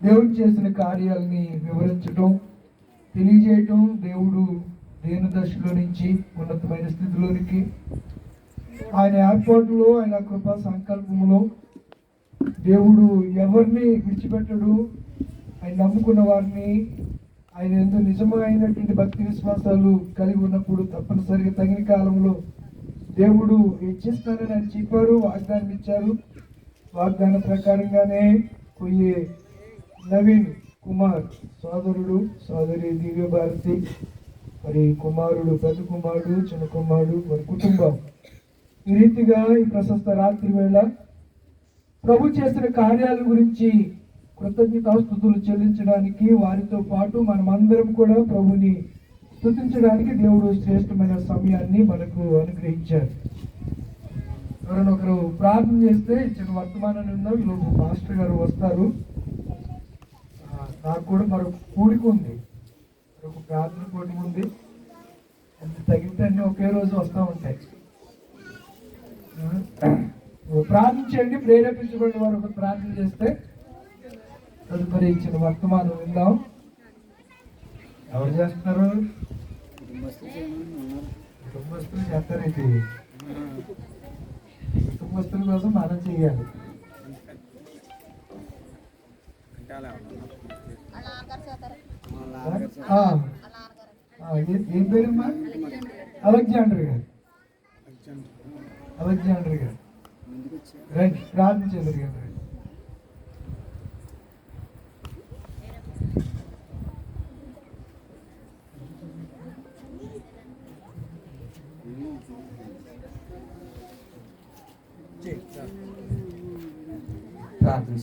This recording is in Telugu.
దేవుడు చేసిన కార్యాలని వివరించటం, తెలియజేయటం, దేవుడు దేని దశలో నుంచి ఉన్నతమైన స్థితిలోనికి ఆయన ఏర్పాటులో, ఆయన కృపా సంకల్పంలో దేవుడు ఎవరిని విడిచిపెట్టడు. ఆయన నమ్ముకున్న వారిని, ఆయన ఎంతో నిజమైనటువంటి భక్తి విశ్వాసాలు కలిగి ఉన్నప్పుడు తప్పనిసరిగా తగిన కాలంలో దేవుడు ఇచ్చిస్తానని ఆయన చెప్పారు, వాగ్దానం ఇచ్చారు. వాగ్దానం ప్రకారంగానే పోయే నవీన్ కుమార్ సోదరుడు, సోదరి దివ్యభారతి, మరి కుమారుడు, పెద్ద కుమారుడు, చిన్న కుమారుడు, మరి కుటుంబం ఈ రీతిగా ఈ ప్రశస్త రాత్రి వేళ ప్రభు చేసిన కార్యాల గురించి కృతజ్ఞతాస్తుతులు చెల్లించడానికి, వారితో పాటు మనమందరం కూడా ప్రభుని స్తుతించడానికి దేవుడు శ్రేష్టమైన సమయాన్ని మనకు అనుగ్రహించారు. ఎవరైనా ఒకరు ప్రార్థన చేస్తే చిన్న వర్తమానం ఉందా, ఈలోపు మాస్టర్ గారు వస్తారు. నాకు కూడా మరొక కూడిక ఉంది, మరొక ప్రార్థన కూడిక ఉంది. అంత తగిలితే అన్నీ ఒకే రోజు వస్తూ ఉంటాయి. ప్రార్థించండి, ప్రేరేపించబడిన వారు ఒక ప్రార్థన చేస్తే తదుపరి ఇచ్చిన వర్తమానం విందాం. ఎవరు చేస్తున్నారు? కుటుంబస్తులు చేస్తారైతే కుటుంబస్తుల కోసం మనం చెయ్యాలి. ఏం పేరమ్మా? అలెగ్జాండర్ గారు. అలెగ్జాండర్ గారు రండి, ప్రార్థించండి గారు. ప్రార్థన